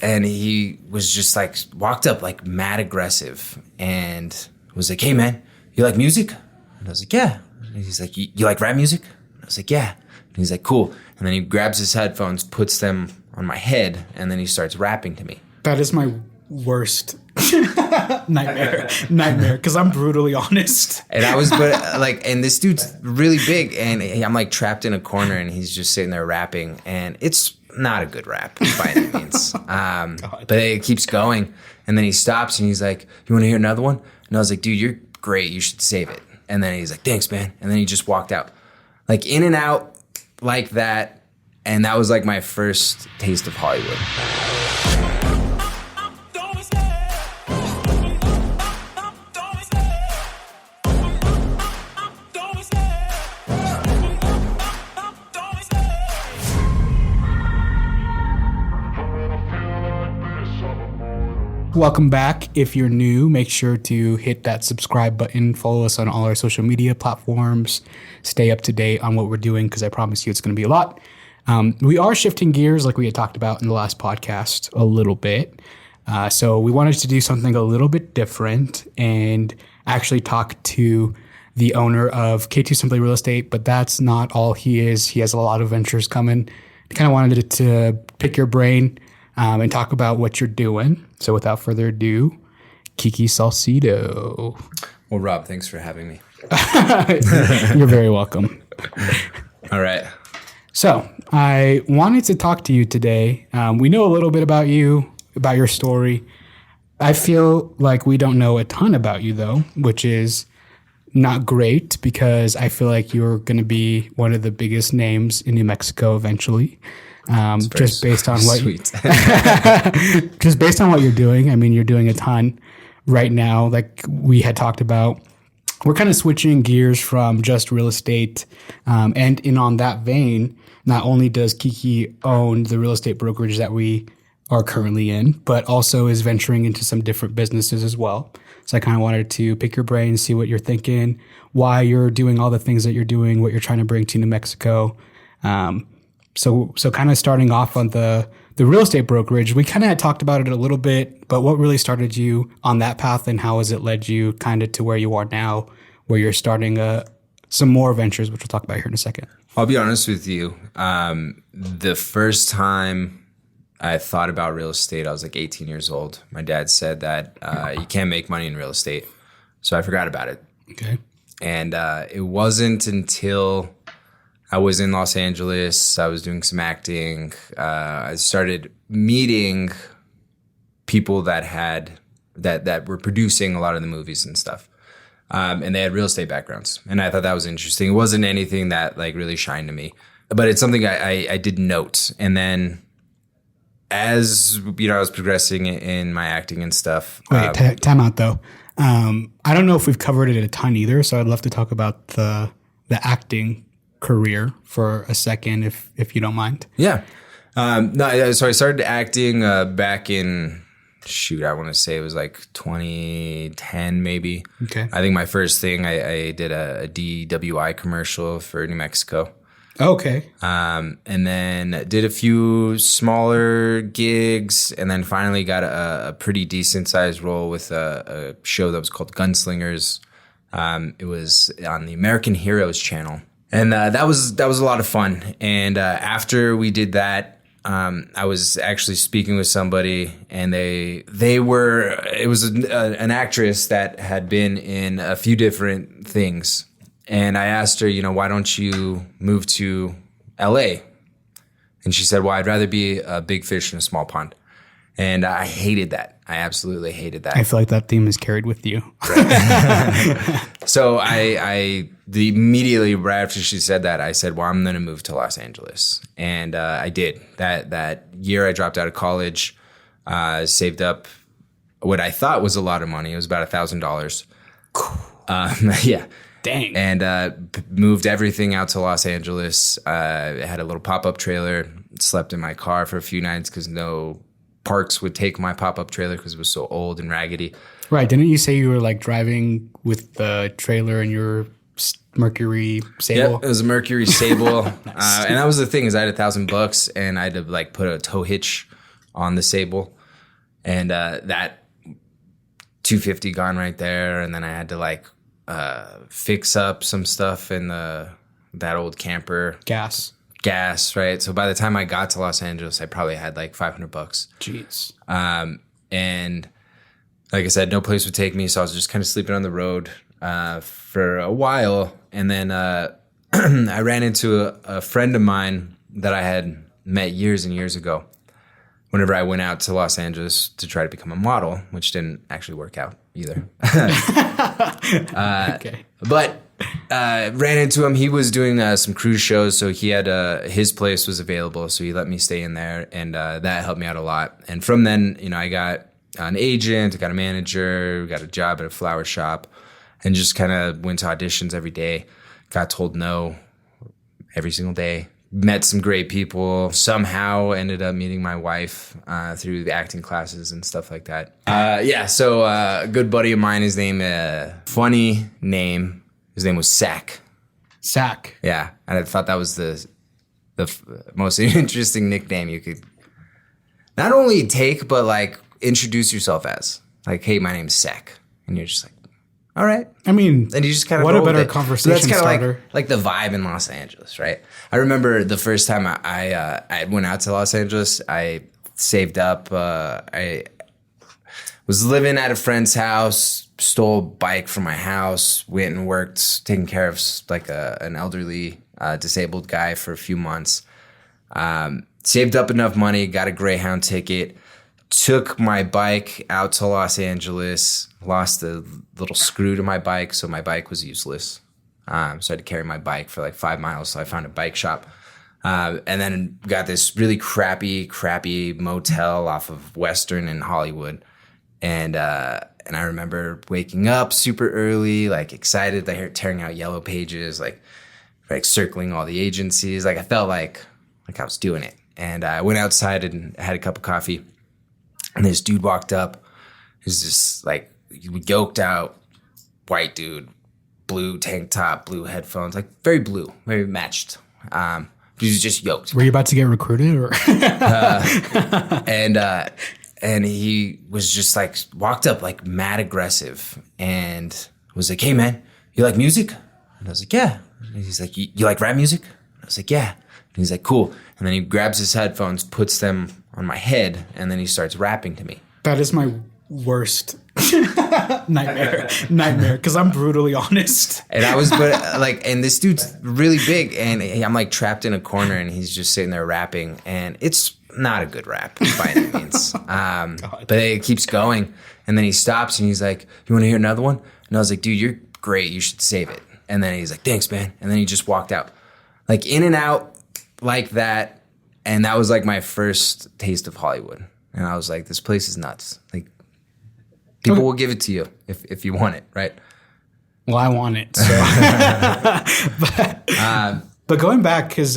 and he was just like, walked up like mad aggressive and was like, hey man, you like music? And I was like, yeah. And he's like, you like rap music? And I was like, yeah. And he's like, cool. And then he grabs his headphones, puts them on my head, and then he starts rapping to me. That is my worst nightmare, because I'm brutally honest. And I was, and this dude's really big, and I'm like trapped in a corner, and he's just sitting there rapping, and it's not a good rap by any means. But it keeps going, and then he stops, and he's like, you want to hear another one? And I was like, dude, you're great, you should save it. And then he's like, thanks, man. And then he just walked out, like in and out like that, and that was like my first taste of Hollywood. Welcome back. If you're new, make sure to hit that subscribe button. Follow us on all our social media platforms. Stay up to date on what we're doing because I promise you it's going to be a lot. We are shifting gears like we had talked about in the last podcast a little bit. So we wanted to do something a little bit different and actually talk to the owner of K2 Simply Real Estate, but that's not all he is. He has a lot of ventures coming. I kind of wanted to pick your brain and talk about what you're doing. So without further ado, Kiki Salcido. Well, Rob, thanks for having me. You're very welcome. All right. So I wanted to talk to you today. We know a little bit about you, about your story. I feel like we don't know a ton about you, though, which is not great because I feel like you're going to be one of the biggest names in New Mexico eventually. Just based on what just based on what you're doing. I mean, you're doing a ton right now. Like we had talked about, we're kind of switching gears from just real estate. And on that vein, not only does Kiki own the real estate brokerage that we are currently in, but also is venturing into some different businesses as well. So I kind of wanted to pick your brain, see what you're thinking, why you're doing all the things that you're doing, what you're trying to bring to New Mexico. So kind of starting off on the real estate brokerage, we kind of had talked about it a little bit, but what really started you on that path and how has it led you kind of to where you are now, where you're starting some more ventures, which we'll talk about here in a second? I'll be honest with you. The first time I thought about real estate, I was like 18 years old. My dad said that you can't make money in real estate. So I forgot about it. Okay. And it wasn't until I was in Los Angeles, I was doing some acting. I started meeting people that were producing a lot of the movies and stuff. And they had real estate backgrounds. And I thought that was interesting. It wasn't anything that like really shined to me, but it's something I did note. And then as I was progressing in my acting and stuff. Wait, time out though. I don't know if we've covered it a ton either. So I'd love to talk about the acting career for a second, if you don't mind. Yeah. So I started acting back in, I want to say it was like 2010 maybe. Okay. I think my first thing, I did a DWI commercial for New Mexico. Okay. And then did a few smaller gigs, and then finally got a pretty decent sized role with a show that was called Gunslingers. It was on the American Heroes channel. And that was a lot of fun. And after we did that, I was actually speaking with somebody, and it was an actress that had been in a few different things. And I asked her, why don't you move to LA? And she said, well, I'd rather be a big fish in a small pond. And I hated that. I absolutely hated that. I feel like that theme is carried with you. Right. So immediately right after she said that, I said, well, I'm going to move to Los Angeles. And I did. That year I dropped out of college, saved up what I thought was a lot of money. It was about $1,000. Yeah. Dang. And moved everything out to Los Angeles. I had a little pop-up trailer, slept in my car for a few nights because no parks would take my pop-up trailer because it was so old and raggedy. Right. Didn't you say you were like driving with the trailer in your Mercury Sable? Yeah, it was a Mercury Sable. Nice. And that was the thing is I had $1,000 and I had to like put a tow hitch on the Sable, and that 250 gone right there, and then I had to like fix up some stuff in that old camper. Gas, right? So by the time I got to Los Angeles, I probably had like $500. Jeez. And like I said, no place would take me, so I was just kind of sleeping on the road for a while, and then I ran into a friend of mine that I had met years and years ago whenever I went out to Los Angeles to try to become a model, which didn't actually work out either. Okay. But ran into him. He was doing some cruise shows, so he had his place was available, so he let me stay in there, and that helped me out a lot. And from then, I got an agent, I got a manager, got a job at a flower shop, and just kind of went to auditions every day. Got told no every single day. Met some great people. Somehow ended up meeting my wife through the acting classes and stuff like that. So a good buddy of mine, his name, funny name. His name was Sack. Sack. Yeah, and I thought that was the most interesting nickname you could not only take, but like introduce yourself as. Like, hey, my name's Sack, and you're just like, all right. I mean, and you just kind of what a better conversation starter. Like the vibe in Los Angeles, right? I remember the first time I went out to Los Angeles, I saved up. I was living at a friend's house, stole a bike from my house, went and worked taking care of like an elderly disabled guy for a few months. Saved up enough money, got a Greyhound ticket, took my bike out to Los Angeles, lost the little screw to my bike, so my bike was useless. So I had to carry my bike for like 5 miles, so I found a bike shop. And then got this really crappy motel off of Western in Hollywood. And I remember waking up super early, like excited, like tearing out yellow pages, like circling all the agencies. Like I felt like I was doing it. And I went outside and had a cup of coffee. And this dude walked up. He's just like yoked out white dude, blue tank top, blue headphones, like very blue, very matched. He was just yoked. Were you about to get recruited, or? And he was just like walked up like mad aggressive and was like, "Hey man, you like music?" And I was like, "Yeah." And he's like, "You like rap music?" And I was like, "Yeah." And he's like, "Cool." And then he grabs his headphones, puts them on my head, and then he starts rapping to me. That is my worst nightmare, because I'm brutally honest. And I was, and this dude's really big, and I'm like trapped in a corner, and he's just sitting there rapping, and it's not a good rap by any means. But it keeps going, and then he stops, and he's like, "You want to hear another one?" And I was like, "Dude, you're great. You should save it." And then he's like, "Thanks, man." And then he just walked out, like in and out like that. And that was like my first taste of Hollywood. And I was like, this place is nuts. Like, people will give it to you if you want it, right? Well, I want it. So. But going back, because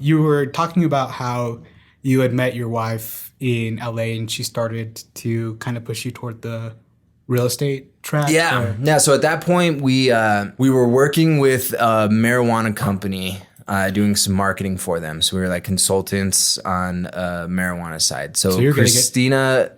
you were talking about how you had met your wife in LA and she started to kind of push you toward the real estate track. Yeah. Yeah. So at that point, we were working with a marijuana company. Doing some marketing for them. So we were like consultants on marijuana side. So Christina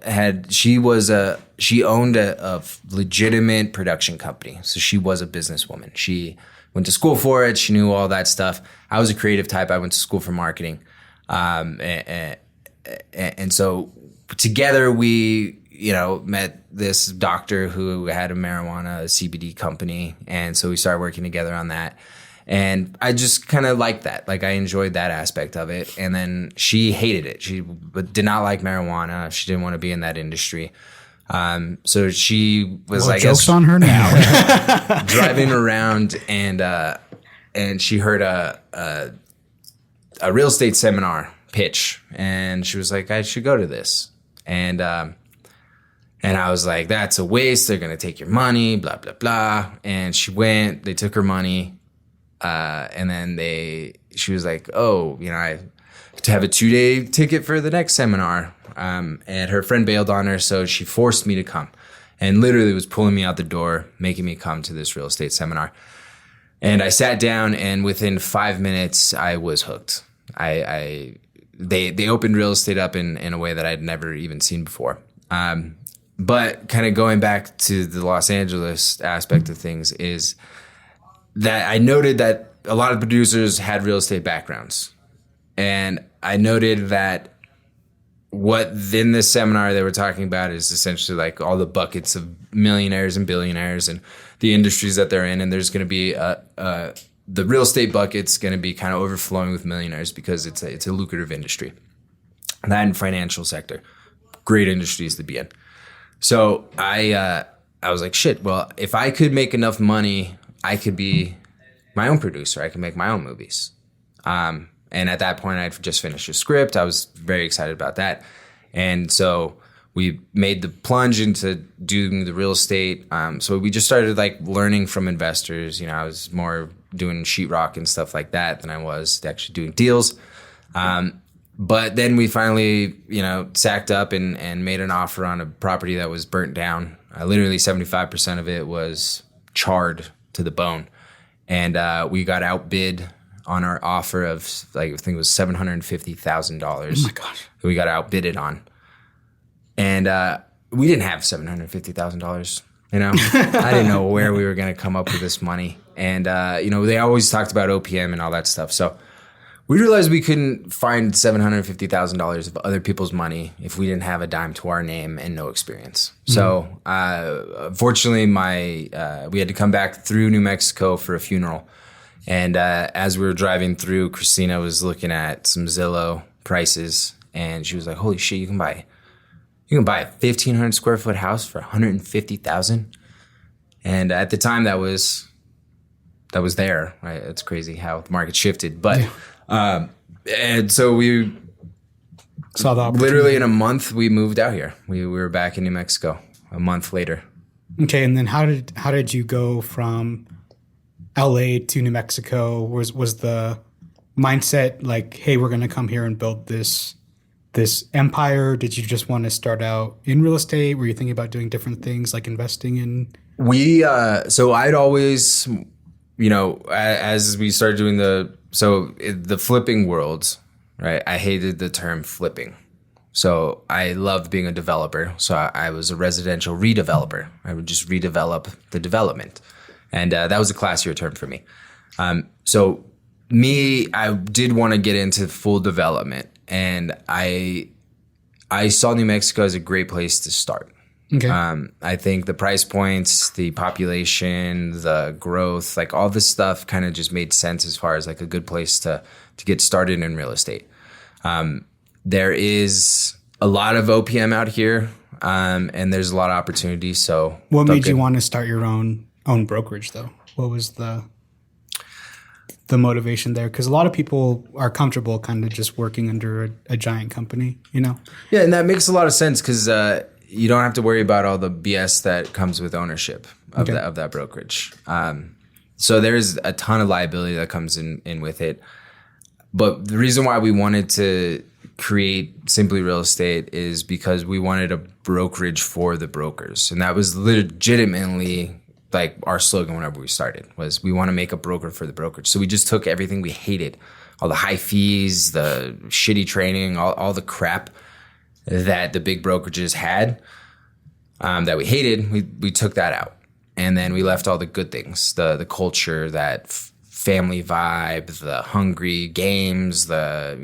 she owned a legitimate production company. So she was a businesswoman. She went to school for it. She knew all that stuff. I was a creative type. I went to school for marketing. And so together we, met this doctor who had a CBD company. And so we started working together on that. And I just kind of liked that. Like, I enjoyed that aspect of it. And then she hated it. She did not like marijuana. She didn't want to be in that industry. So she was joke's on her now. Driving around, and she heard a real estate seminar pitch. And she was like, I should go to this. And I was like, that's a waste. They're going to take your money, blah, blah, blah. And she went. They took her money. And then she was like, "Oh, I have to have a 2-day ticket for the next seminar." And her friend bailed on her, so she forced me to come, and literally was pulling me out the door, making me come to this real estate seminar. And I sat down, and within 5 minutes, I was hooked. they opened real estate up in a way that I'd never even seen before. But kind of going back to the Los Angeles aspect of things is that I noted that a lot of producers had real estate backgrounds. And I noted that what in this seminar they were talking about is essentially like all the buckets of millionaires and billionaires and the industries that they're in. And there's going to be the real estate bucket's going to be kind of overflowing with millionaires because it's a lucrative industry. That and financial sector, great industries to be in. So I was like, shit, well, if I could make enough money, I could be my own producer. I could make my own movies. And at that point, I'd just finished a script. I was very excited about that. And so we made the plunge into doing the real estate. So we just started like learning from investors. You know, I was more doing sheetrock and stuff like that than I was actually doing deals. But then we finally, you know, sacked up and made an offer on a property that was burnt down. Literally 75% of it was charred to the bone. And we got outbid on our offer of, like, I think it was $750,000. Oh my gosh. We got outbidded on. And we didn't have $750,000. You know, I didn't know where we were going to come up with this money. And, you know, they always talked about OPM and all that stuff. So we realized we couldn't find $750,000 of other people's money if we didn't have a dime to our name and no experience. Mm-hmm. So, fortunately, we had to come back through New Mexico for a funeral. And as we were driving through, Christina was looking at some Zillow prices, and she was like, "Holy shit! You can buy a 1,500 square foot house for $150,000." And at the time, that was there. Right? It's crazy how the market shifted, but. And so we saw the opportunity. Literally in a month we moved out here. We were back in New Mexico a month later. Okay, and then how did you go from LA to New Mexico? Was the mindset like, hey, we're going to come here and build this empire? Did you just want to start out in real estate? Were you thinking about doing different things like investing in? So I'd always, you know, as we started doing the flipping world, right? I hated the term flipping. So I loved being a developer. So I was a residential redeveloper. I would just redevelop the development. And that was a classier term for me. So I did want to get into full development. And I saw New Mexico as a great place to start. Okay. I think the price points, the population, the growth, like all this stuff kind of just made sense as far as like a good place to get started in real estate. There is a lot of OPM out here, and there's a lot of opportunity. So what made you want to start your own brokerage though? What was the motivation there? Because a lot of people are comfortable kind of just working under a giant company, you know? Yeah, and that makes a lot of sense because you don't have to worry about all the BS that comes with ownership of that brokerage. So there's a ton of liability that comes in with it. But the reason why we wanted to create Simply Real Estate is because we wanted a brokerage for the brokers. And that was legitimately like our slogan whenever we started, was we want to make a broker for the brokerage. So we just took everything we hated, all the high fees, the shitty training, all the crap that the big brokerages had that we hated, we took that out. And then we left all the good things, the culture, that family vibe, the hungry games, that.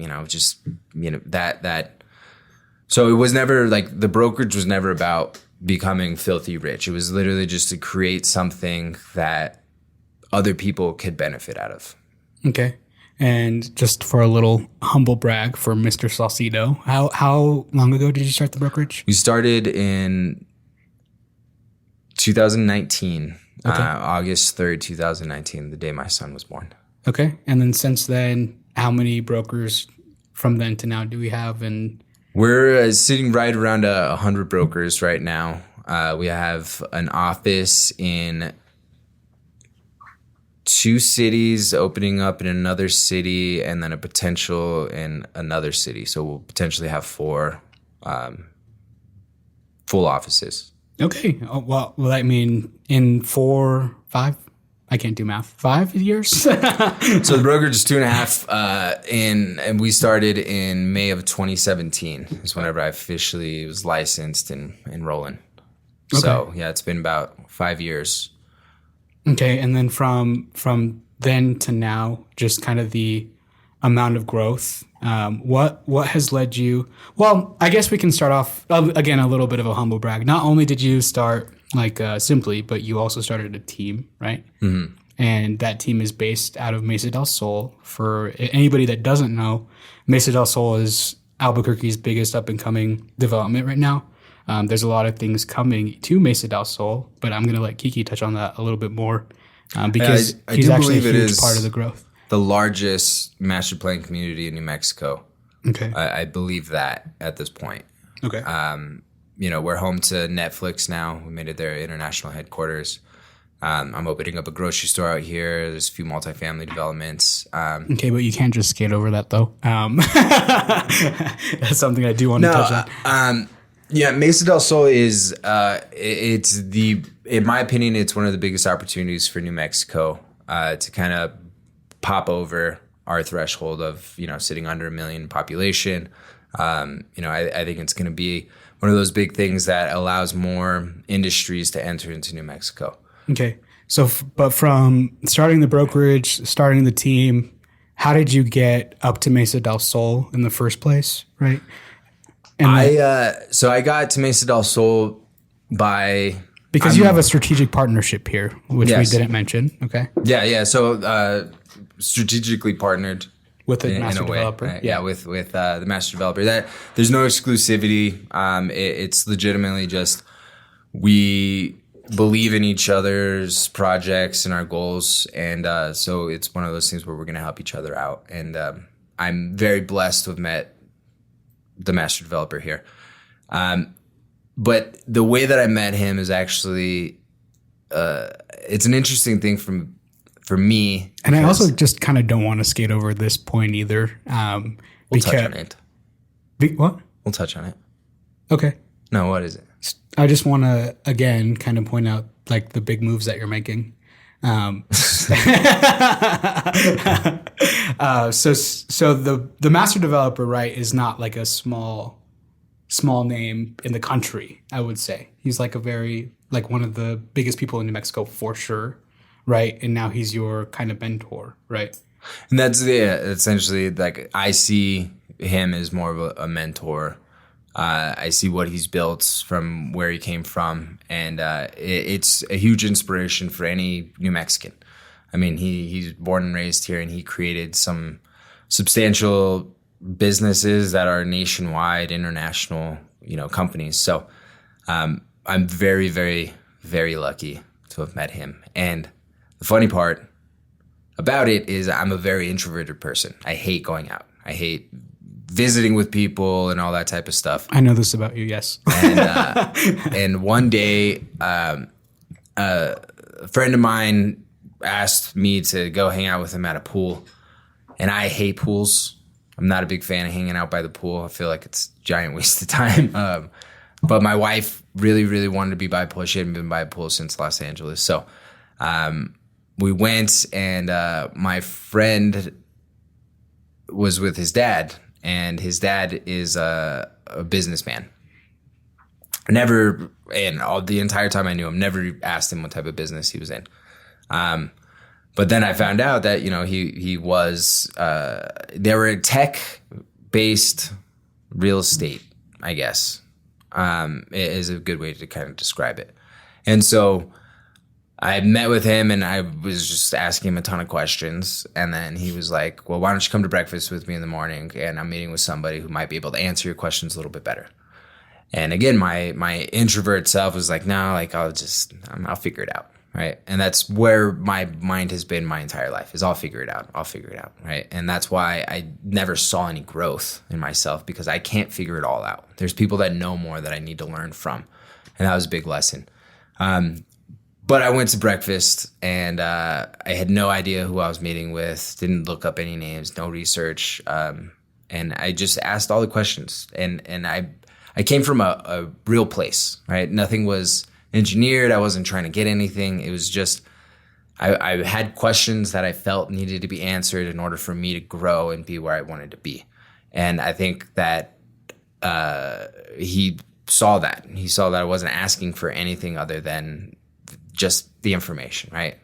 So it was never like, the brokerage was never about becoming filthy rich. It was literally just to create something that other people could benefit out of. Okay. And just for a little humble brag for Mr. Salcido, how long ago did you start the brokerage? We started in 2019, okay. August 3rd, 2019, the day my son was born. Okay. And then since then, how many brokers from then to now do we have? And we're sitting right around 100 brokers right now. We have an office in 2 cities, opening up in another city, and then a potential in another city. So we'll potentially have 4 full offices. Okay. Oh, well, will that mean in 4, 5 I can't do math. 5 years? So the brokerage is 2.5 and we started in May of 2017 is whenever I officially was licensed and rolling. Okay. So yeah, it's been about 5 years. Okay, and then from then to now, just kind of the amount of growth. What has led you? Well, I guess we can start off again a little bit of a humble brag. Not only did you start like simply, but you also started a team, right? Mm-hmm. And that team is based out of Mesa Del Sol. For anybody that doesn't know, Mesa Del Sol is Albuquerque's biggest up and coming development right now. There's a lot of things coming to Mesa Del Sol, but I'm going to let Kiki touch on that a little bit more because he's actually a huge part of the growth. The largest master plan community in New Mexico. Okay. I believe that at this point. Okay. We're home to Netflix now. We made it their international headquarters. I'm opening up a grocery store out here. There's a few multifamily developments. Okay, but you can't just skate over that, though. That's something I do want to touch on. Yeah, Mesa Del Sol is, in my opinion, it's one of the biggest opportunities for New Mexico to kind of pop over our threshold of, sitting under 1 million population. I think it's going to be one of those big things that allows more industries to enter into New Mexico. Okay. So, but from starting the brokerage, starting the team, how did you get up to Mesa Del Sol in the first place, right? And I got to Mesa Del Sol because you have a strategic partnership here, which we didn't mention. Okay. Yeah. So strategically partnered with the master developer. Right? Yeah, with the master developer. That there's no exclusivity. It's legitimately just we believe in each other's projects and our goals, and so it's one of those things where we're going to help each other out. And I'm very blessed to have met the master developer here. But the way that I met him is actually it's an interesting thing for me. And I also just kind of don't want to skate over this point either. We'll touch on it. What? We'll touch on it. Okay. No, what is it? I just want to, again, kind of point out like the big moves that you're making. So the master developer, right, is not like a small name in the country, I would say. He's like one of the biggest people in New Mexico for sure, right? And now he's your kind of mentor, right? And that's essentially like I see him as more of a mentor. I see what he's built from where he came from, and it's a huge inspiration for any New Mexican. I mean, he's born and raised here, and he created some substantial businesses that are nationwide, international, companies. So I'm very, very, very lucky to have met him. And the funny part about it is I'm a very introverted person. I hate going out. I hate visiting with people and all that type of stuff. I know this about you, yes. And one day, a friend of mine asked me to go hang out with him at a pool. And I hate pools. I'm not a big fan of hanging out by the pool. I feel like it's a giant waste of time. But my wife really, really wanted to be by a pool. She hadn't been by a pool since Los Angeles. So we went, and my friend was with his dad. And his dad is a businessman. The entire time I knew him, never asked him what type of business he was in. But then I found out that, he was, they were a tech-based real estate, I guess, is a good way to kind of describe it. And so I met with him, and I was just asking him a ton of questions. And then he was like, well, why don't you come to breakfast with me in the morning? And I'm meeting with somebody who might be able to answer your questions a little bit better. And again, my introvert self was like, no, like I'll figure it out. Right. And that's where my mind has been my entire life is I'll figure it out. Right. And that's why I never saw any growth in myself, because I can't figure it all out. There's people that know more that I need to learn from. And that was a big lesson. But I went to breakfast, and I had no idea who I was meeting with, didn't look up any names, no research. And I just asked all the questions. And I came from a real place, right? Nothing was engineered. I wasn't trying to get anything. It was just I had questions that I felt needed to be answered in order for me to grow and be where I wanted to be. And I think that he saw that. He saw that I wasn't asking for anything other than just the information, right?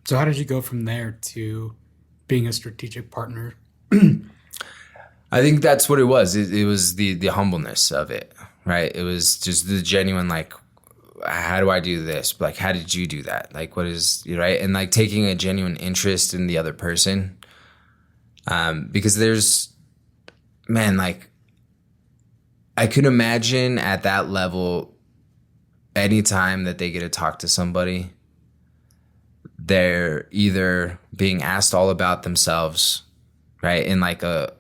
So how did you go from there to being a strategic partner? I think that's what it was. It was the humbleness of it, right? It was just the genuine, like, how do I do this? Like, how did you do that? Like, what is, right? And like taking a genuine interest in the other person. Because there's, man, like, I could imagine at that level, anytime that they get to talk to somebody, they're either being asked all about themselves, right, in like a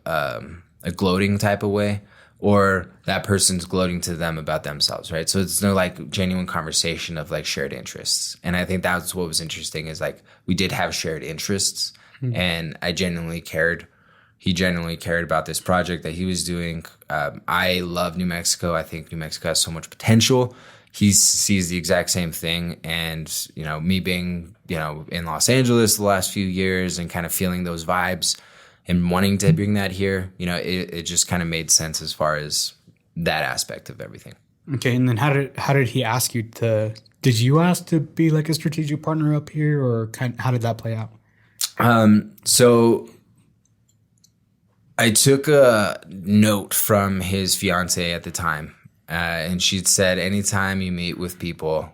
gloating type of way, or that person's gloating to them about themselves, right? So it's no like genuine conversation of like shared interests. And I think that's what was interesting is like we did have shared interests, and I genuinely cared. He genuinely cared about this project that he was doing. I love New Mexico. I think New Mexico has so much potential. He sees the exact same thing. And, you know, me being, you know, in Los Angeles the last few years and kind of feeling those vibes and wanting to bring that here, you know, it just kind of made sense as far as that aspect of everything. Okay. And then how did he ask you did you ask to be like a strategic partner up here, or how did that play out? So I took a note from his fiance at the time, and she'd said, anytime you meet with people,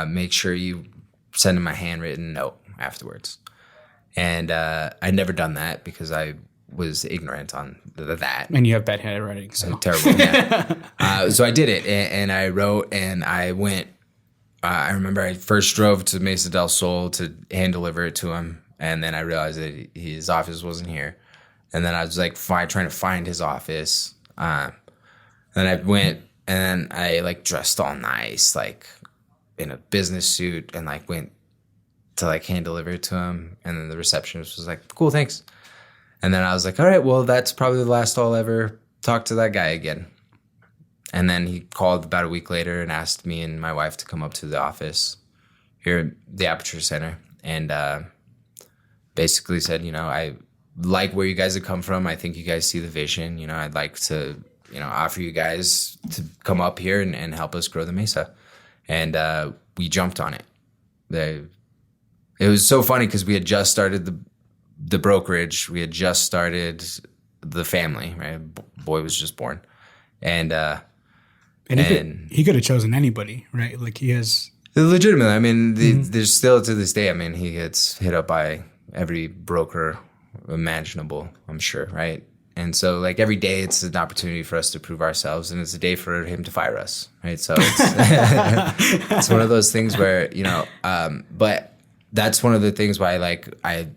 make sure you send them a handwritten note afterwards. And I'd never done that because I was ignorant on that. And you have bad handwriting, so terrible. Yeah. So I did it, and I wrote, and I went. I remember I first drove to Mesa Del Sol to hand deliver it to him, and then I realized that his office wasn't here. And then I was like trying to find his office. Then I went and I like dressed all nice, like in a business suit, and like went to like hand deliver it to him. And then the receptionist was like, cool, thanks. And then I was like, all right, well, that's probably the last I'll ever talk to that guy again. And then he called about a week later and asked me and my wife to come up to the office here at the Aperture Center. And basically said, you know, I like where you guys have come from. I think you guys see the vision. You know, I'd like to, you know, offer you guys to come up here and help us grow the Mesa. And we jumped on it. It was so funny because we had just started the brokerage. We had just started the family, right? Boy was just born. And he could have chosen anybody, right? Like he has... Legitimately. I mean, there's still to this day, I mean, he gets hit up by every broker imaginable, I'm sure, right? And so like every day it's an opportunity for us to prove ourselves, and it's a day for him to fire us, right? So it's, it's one of those things where, you know, but that's one of the things why like I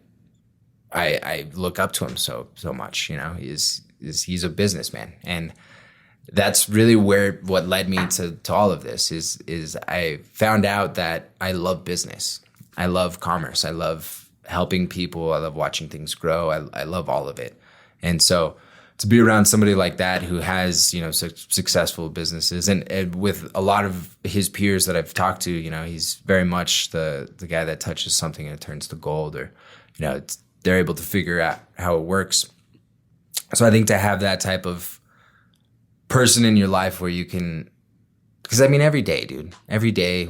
look up to him so much, you know. He's a businessman, and that's really what led me to all of this is I found out that I love business. I love commerce. I love helping people. I love watching things grow. I love all of it. And so to be around somebody like that who has, you know, successful businesses and with a lot of his peers that I've talked to, you know, he's very much the guy that touches something and it turns to gold, or, you know, they're able to figure out how it works. So I think to have that type of person in your life where you can, because I mean, every day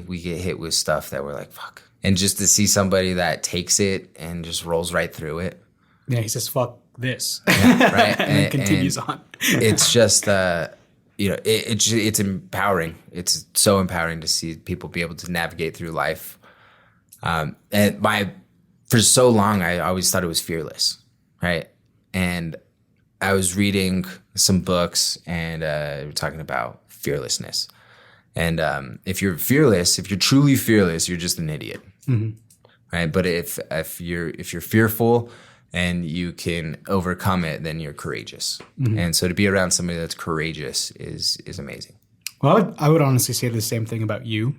we get hit with stuff that we're like, fuck. And just to see somebody that takes it and just rolls right through it. Yeah, he says, fuck this. Yeah, right. and then continues on. It's just, you know, it's empowering. It's so empowering to see people be able to navigate through life. And for so long, I always thought it was fearless, right? And I was reading some books and we're talking about fearlessness. And if you're fearless, if you're truly fearless, you're just an idiot, right? But if you're fearful and you can overcome it, then you're courageous. And so to be around somebody that's courageous is amazing. Well, I would honestly say the same thing about you.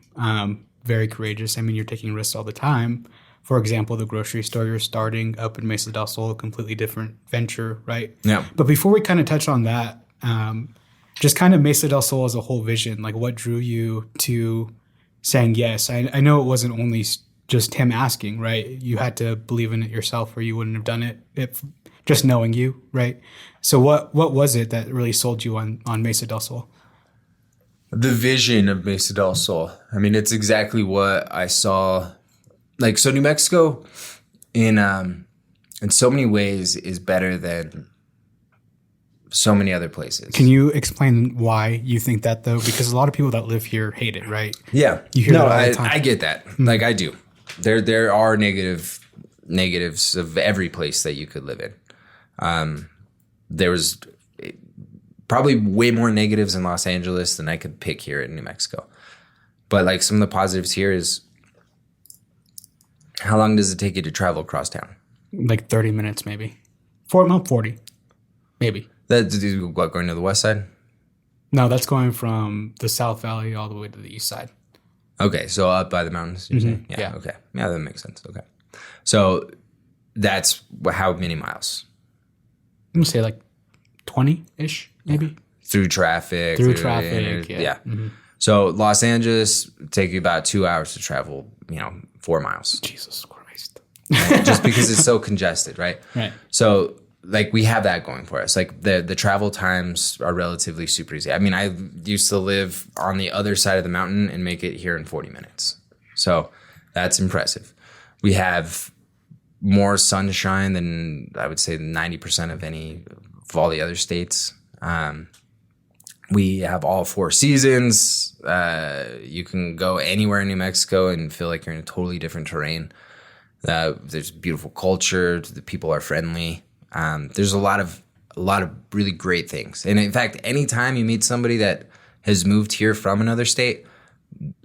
Very courageous. I mean, you're taking risks all the time. For example, the grocery store you're starting up in Mesa del Sol, a completely different venture, right? Yeah. But before we kind of touch on that, just kind of Mesa del Sol as a whole vision, like what drew you to saying yes? I know it wasn't only just him asking, right? You had to believe in it yourself, or you wouldn't have done it if just knowing you, right? So what was it that really sold you on Mesa del Sol? The vision of Mesa del Sol. I mean, it's exactly what I saw. Like, so New Mexico in so many ways is better than so many other places. Can you explain why you think that, though? Because a lot of people that live here hate it, right? Yeah. You hear that all the time. I get that. Like, I do. There are negatives of every place that you could live in. There was probably way more negatives in Los Angeles than I could pick here in New Mexico. But like some of the positives here is, how long does it take you to travel across town? Like 30 minutes, maybe. 40, maybe. That's what, going to the west side? No, that's going from the South Valley all the way to the east side. Okay, so up by the mountains, you're saying? Yeah. Okay. Yeah, that makes sense. Okay. So that's how many miles? I'm going to say like 20-ish, maybe. Through traffic. Yeah. So Los Angeles take you about 2 hours to travel, 4 miles. Jesus Christ. Right? Just because it's so congested, right? Right. So like we have that going for us. Like the travel times are relatively super easy. I mean, I used to live on the other side of the mountain and make it here in 40 minutes. So that's impressive. We have more sunshine than I would say 90% of all the other states. We have all 4 seasons. You can go anywhere in New Mexico and feel like you're in a totally different terrain. There's beautiful culture. The people are friendly. There's a lot of really great things. And in fact, anytime you meet somebody that has moved here from another state,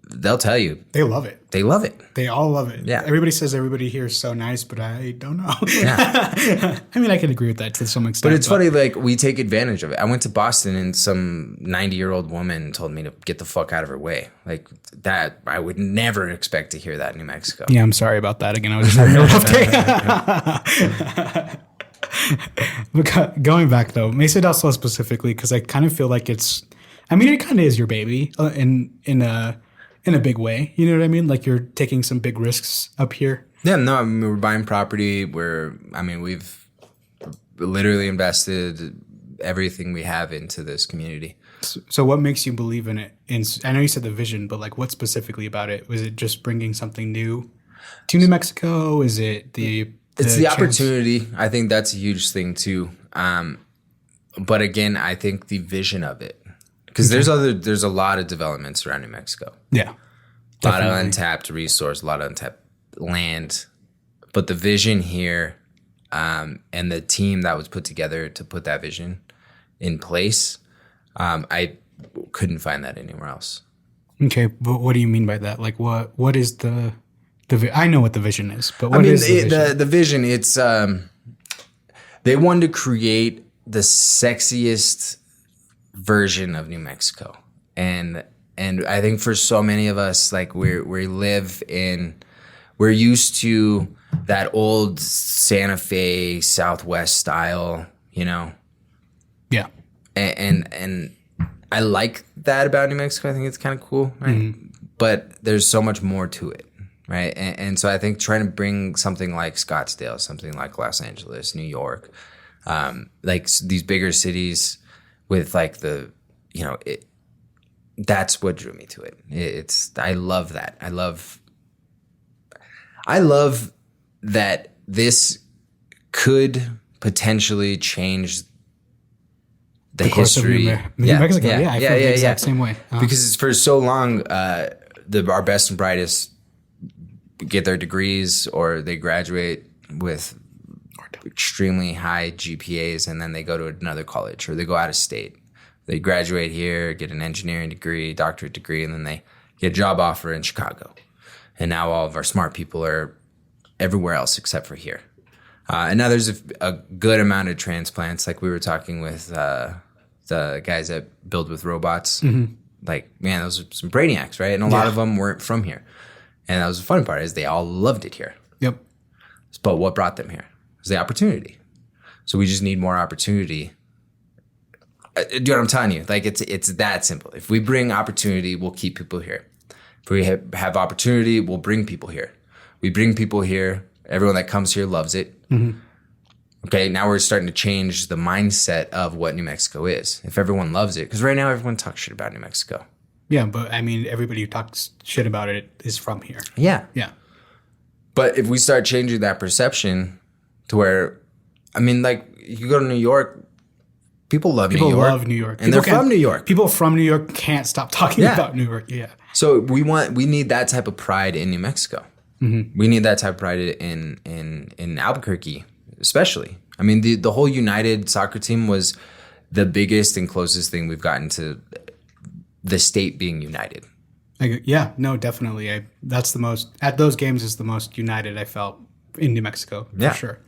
they'll tell you They love it. they love it. They all love it. Yeah. Everybody says everybody here is so nice, but I don't know. Yeah. I mean, I can agree with that to some extent. But it's funny, like we take advantage of it. I went to Boston and some 90-year-old woman told me to get the fuck out of her way. Like that, I would never expect to hear that in New Mexico. Yeah, I'm sorry about that. Again, I was just having a rough day. But going back though, Mesa del Sol specifically, because I kind of feel like it kind of is your baby in a big way. You know what I mean? Like you're taking some big risks up here. Yeah, no, I mean, we're buying property. We've literally invested everything we have into this community. So what makes you believe in it? I know you said the vision, but like what specifically about it? Was it just bringing something new to New Mexico? Is it It's the opportunity. I think that's a huge thing too. But again, I think the vision of it, because there's a lot of developments around New Mexico. Yeah, a lot of untapped resource, a lot of untapped land, but the vision here, and the team that was put together to put that vision in place, I couldn't find that anywhere else. Okay, but what do you mean by that? Like, what is the I know what the vision is, but what is the vision? The vision? It's they wanted to create the sexiest version of New Mexico, and I think for so many of us, like we're used to that old Santa Fe Southwest style, Yeah, and I like that about New Mexico. I think it's kind of cool, right? Mm-hmm. But there's so much more to it. Right. And so I think trying to bring something like Scottsdale, something like Los Angeles, New York, like these bigger cities with like that's what drew me to it. I love that. I love that this could potentially change the history. New Mexico. Yeah, I feel the exact same way. Because it's for so long, our best and brightest get their degrees or they graduate with extremely high GPAs and then they go to another college or they go out of state. They graduate here, get an engineering degree, doctorate degree, and then they get a job offer in Chicago. And now all of our smart people are everywhere else except for here. And now there's a good amount of transplants. Like we were talking with the guys that build with robots. Mm-hmm. Like, man, those are some brainiacs, right? And a lot of them weren't from here. And that was the fun part is they all loved it here. Yep. But what brought them here? It was the opportunity. So we just need more opportunity. Do you know what I'm telling you? Like it's that simple. If we bring opportunity, we'll keep people here. If we have opportunity, we'll bring people here. We bring people here. Everyone that comes here loves it. Okay, now we're starting to change the mindset of what New Mexico is. If everyone loves it, because right now everyone talks shit about New Mexico. Yeah, but I mean, everybody who talks shit about it is from here. Yeah. Yeah. But if we start changing that perception to where, I mean, like, you go to New York, people love New York. People love New York. And they're from New York. People from New York can't stop talking about New York. Yeah. So we need that type of pride in New Mexico. We need that type of pride in Albuquerque, especially. I mean, the whole United soccer team was the biggest and closest thing we've gotten to the state being united. Yeah, no, definitely. That's the most, at those games is the most united I felt in New Mexico, for sure.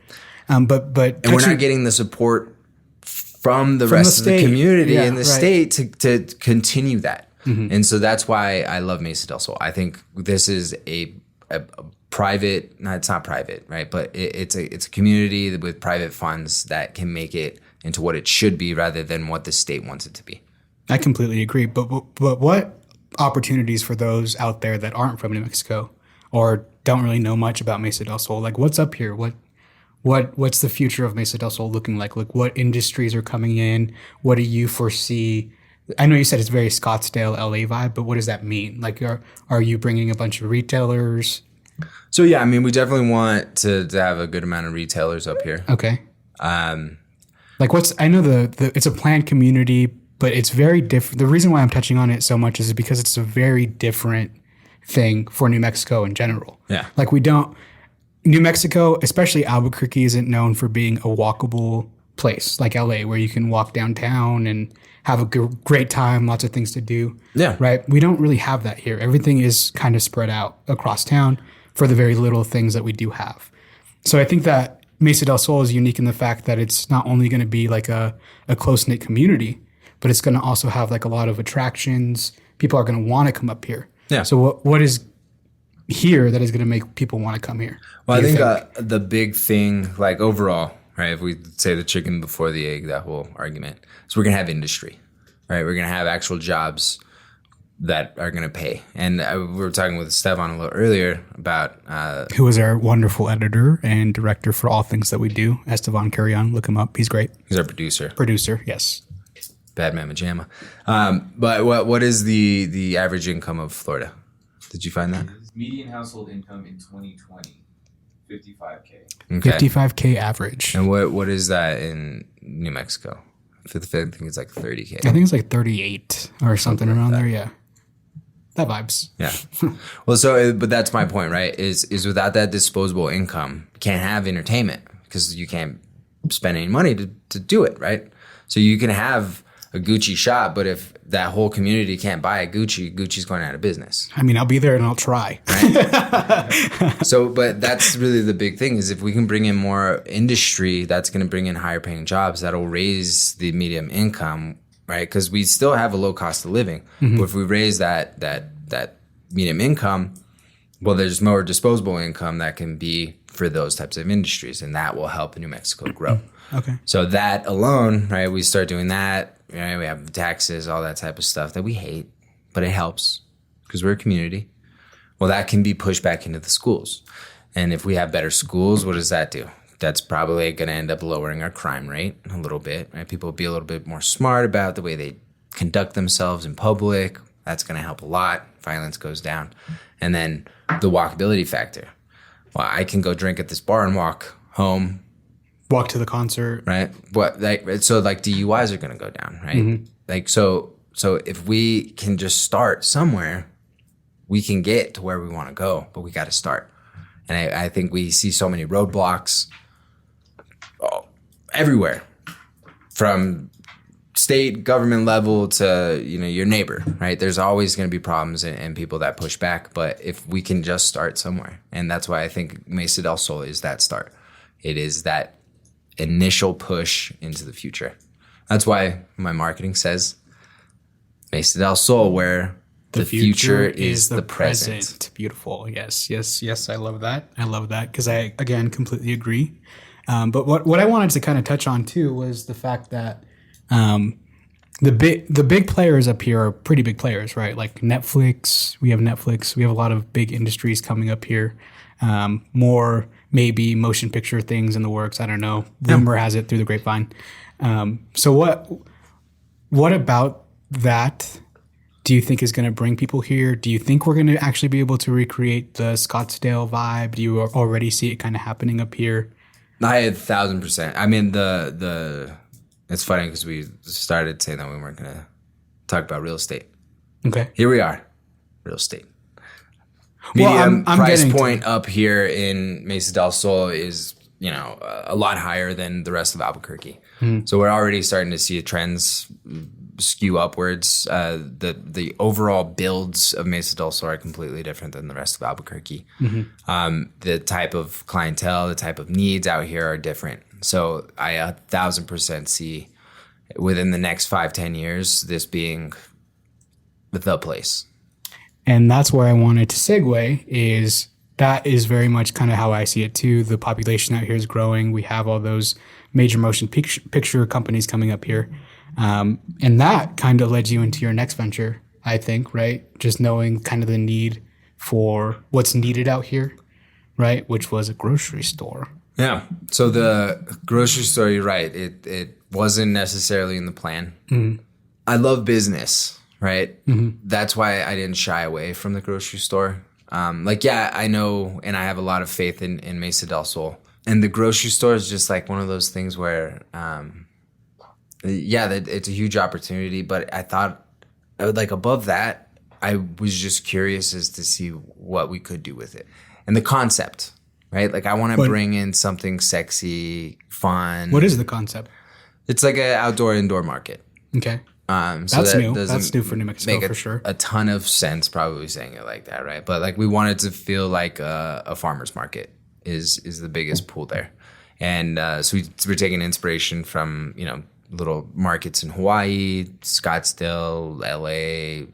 But and we're not getting the support from the rest of the community in the state to continue that. And so that's why I love Mesa del Sol. I think this is a private, no, it's not private, right? But it's a community with private funds that can make it into what it should be rather than what the state wants it to be. I completely agree. But what opportunities for those out there that aren't from New Mexico or don't really know much about Mesa del Sol? Like, what's up here? What's the future of Mesa del Sol looking like? Like, what industries are coming in? What do you foresee? I know you said it's very Scottsdale, LA vibe, but what does that mean? Like, are you bringing a bunch of retailers? So, yeah, I mean, we definitely want to have a good amount of retailers up here. Okay. Like, I know it's a planned community, but it's very different. The reason why I'm touching on it so much is because it's a very different thing for New Mexico in general. Yeah. Like, New Mexico, especially Albuquerque, isn't known for being a walkable place like LA, where you can walk downtown and have a great time, lots of things to do. Yeah. Right? We don't really have that here. Everything is kind of spread out across town for the very little things that we do have. So I think that Mesa del Sol is unique in the fact that it's not only going to be like a close-knit community, but it's going to also have like a lot of attractions. People are going to want to come up here. Yeah. So what is here that is going to make people want to come here? Well, I think the big thing, like overall, right, if we say the chicken before the egg, that whole argument, is we're going to have industry, right? We're going to have actual jobs that are going to pay. And we were talking with Estevan a little earlier about... who is our wonderful editor and director for all things that we do, Estevan Carrion. Look him up. He's great. He's our producer. Producer, yes. Bad Mama Jamma. But what is the average income of Florida? Did you find that? Median household income in 2020, $55K. Okay. $55K average. And what is that in New Mexico? I think it's like 30K. I think it's like 38 or something around there. Yeah. That vibes. Yeah. Well, but that's my point, right? Is without that disposable income, you can't have entertainment because you can't spend any money to do it, right? So you can have a Gucci shop, but if that whole community can't buy a Gucci's going out of business. I mean, I'll be there and I'll try. Right? But that's really the big thing is if we can bring in more industry, that's going to bring in higher paying jobs. That'll raise the medium income, right? Because we still have a low cost of living. But if we raise that medium income, well, there's more disposable income that can be for those types of industries, and that will help New Mexico grow. Okay. So that alone, right? We start doing that. Right? We have taxes, all that type of stuff that we hate, but it helps because we're a community. Well, that can be pushed back into the schools. And if we have better schools, what does that do? That's probably going to end up lowering our crime rate a little bit, right? People will be a little bit more smart about the way they conduct themselves in public. That's going to help a lot. Violence goes down. And then the walkability factor. Well, I can go drink at this bar and walk home. Walk to the concert. Right? So DUIs are going to go down, right? Like, so if we can just start somewhere, we can get to where we want to go, but we got to start. And I think we see so many roadblocks everywhere, from state government level to, your neighbor, right? There's always going to be problems and people that push back, but if we can just start somewhere. And that's why I think Mesa del Sol is that start. It is that initial push into the future. That's why my marketing says Mesa del Sol, where the future is the present. Beautiful. Yes. I love that. Because I, again, completely agree. But what I wanted to kind of touch on too was the fact that the big players up here are pretty big players, right? Like Netflix. We have a lot of big industries coming up here. more maybe motion picture things in the works. I don't know. Rumor has it through the grapevine. So what about that do you think is going to bring people here? Do you think we're going to actually be able to recreate the Scottsdale vibe? Do you already see it kind of happening up here? I 1,000%. I mean, it's funny because we started saying that we weren't going to talk about real estate. Okay. Here we are, real estate. Well, Medium I'm price getting point up here in Mesa Del Sol is, a lot higher than the rest of Albuquerque. So we're already starting to see trends skew upwards. The overall builds of Mesa Del Sol are completely different than the rest of Albuquerque. The type of clientele, the type of needs out here are different. So I 1,000% see within the next 5-10 years this being the place. And that's where I wanted to segue that is very much kind of how I see it too. The population out here is growing. We have all those major motion picture companies coming up here. And that kind of led you into your next venture, I think, right? Just knowing kind of the need for what's needed out here, right? Which was a grocery store. Yeah. So the grocery store, you're right. It wasn't necessarily in the plan. I love business, right? That's why I didn't shy away from the grocery store. I know, and I have a lot of faith in Mesa Del Sol. And the grocery store is just like one of those things where, it's a huge opportunity. But I thought, above that, I was just curious as to see what we could do with it. And the concept, right? Like I want to bring in something sexy, fun. What is the concept? It's like an outdoor-indoor market. Okay. So that's new. Doesn't That's new for New Mexico for sure. A ton of sense probably saying it like that, right? But like we wanted to feel like a farmer's market is the biggest pool there. And so we're taking inspiration from, little markets in Hawaii, Scottsdale, LA,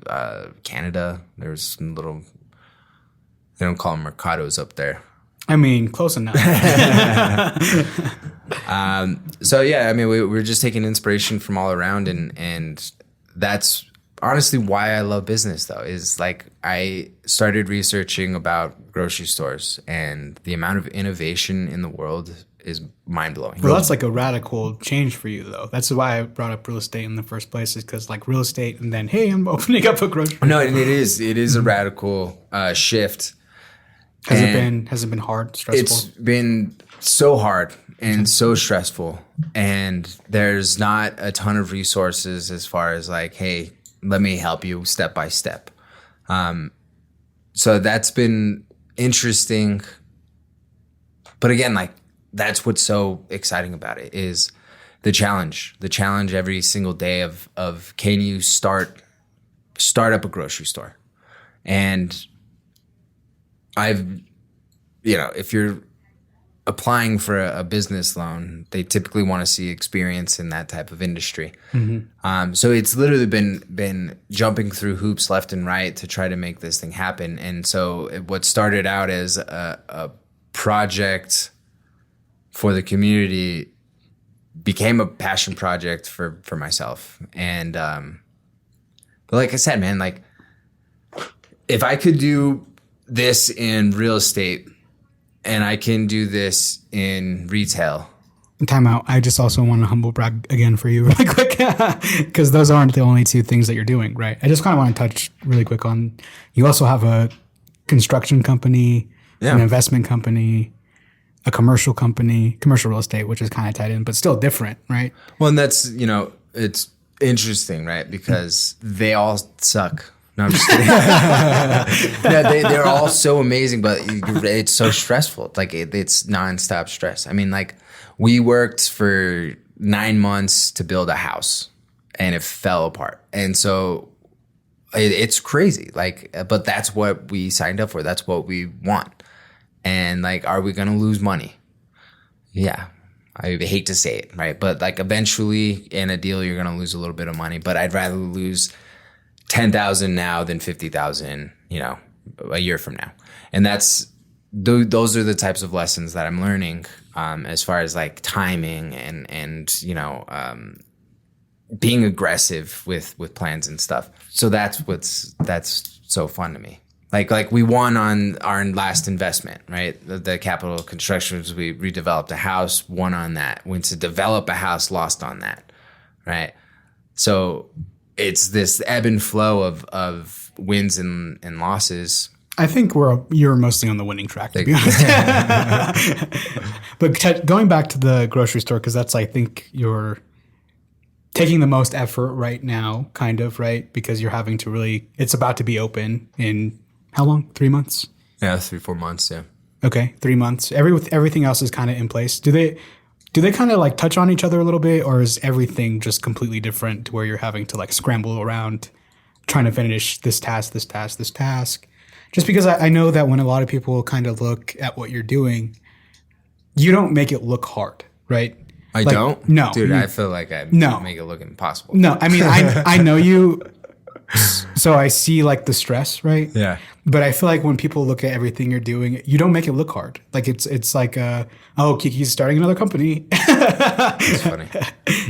Canada. There's some little, they don't call them mercados up there. I mean, close enough. We're just taking inspiration from all around, and that's honestly why I love business. Though is like I started researching about grocery stores, and the amount of innovation in the world is mind blowing. Well, that's like a radical change for you, though. That's why I brought up real estate in the first place, is because like real estate, and then hey, I'm opening up a grocery. No, and it is a radical shift. Has it been hard, stressful? It's been so hard and so stressful, and there's not a ton of resources as far as like, hey, let me help you step by step. So that's been interesting. But again, like that's what's so exciting about it is the challenge every single day of can you start up a grocery store? And if you're applying for a business loan, they typically want to see experience in that type of industry. So it's literally been jumping through hoops left and right to try to make this thing happen. And so what started out as a project for the community became a passion project for myself. And but like I said, man, like if I could do this in real estate and I can do this in retail. Time out. I just also want to humble brag again for you really quick because those aren't the only two things that you're doing, right? I just kind of want to touch really quick on, you also have a construction company, an investment company, a commercial company, commercial real estate, which is kind of tied in, but still different, right? Well, and that's, it's interesting, right? Because they all suck. No, I'm just kidding. They're all so amazing, but it's so stressful. Like it's nonstop stress. I mean, like we worked for 9 months to build a house, and it fell apart. And so it's crazy. Like, but that's what we signed up for. That's what we want. And like, are we gonna lose money? Yeah. I hate to say it, right? But like eventually in a deal, you're gonna lose a little bit of money. But I'd rather lose 10,000 now than 50,000, a year from now. And those are the types of lessons that I'm learning as far as like timing and being aggressive with plans and stuff. So that's so fun to me. Like we won on our last investment, right? The capital constructions, we redeveloped a house, won on that. Went to develop a house, lost on that, right? So it's this ebb and flow of wins and losses. I think you're mostly on the winning track, to be honest. But going back to the grocery store, because that's, I think, you're taking the most effort right now, kind of, right? Because you're having to really, it's about to be open in how long? 3 months? Yeah, 3-4 months, yeah. Okay, 3 months. Everything else is kind of in place. Do they kind of like touch on each other a little bit, or is everything just completely different to where you're having to like scramble around trying to finish this task? Just because I know that when a lot of people kind of look at what you're doing, you don't make it look hard, right? I don't? No. Dude, I feel like I make it look impossible. No, I mean, I know you, so I see like the stress, right? Yeah. But I feel like when people look at everything you're doing, you don't make it look hard. Like it's like, oh, Kiki's starting another company. It's funny.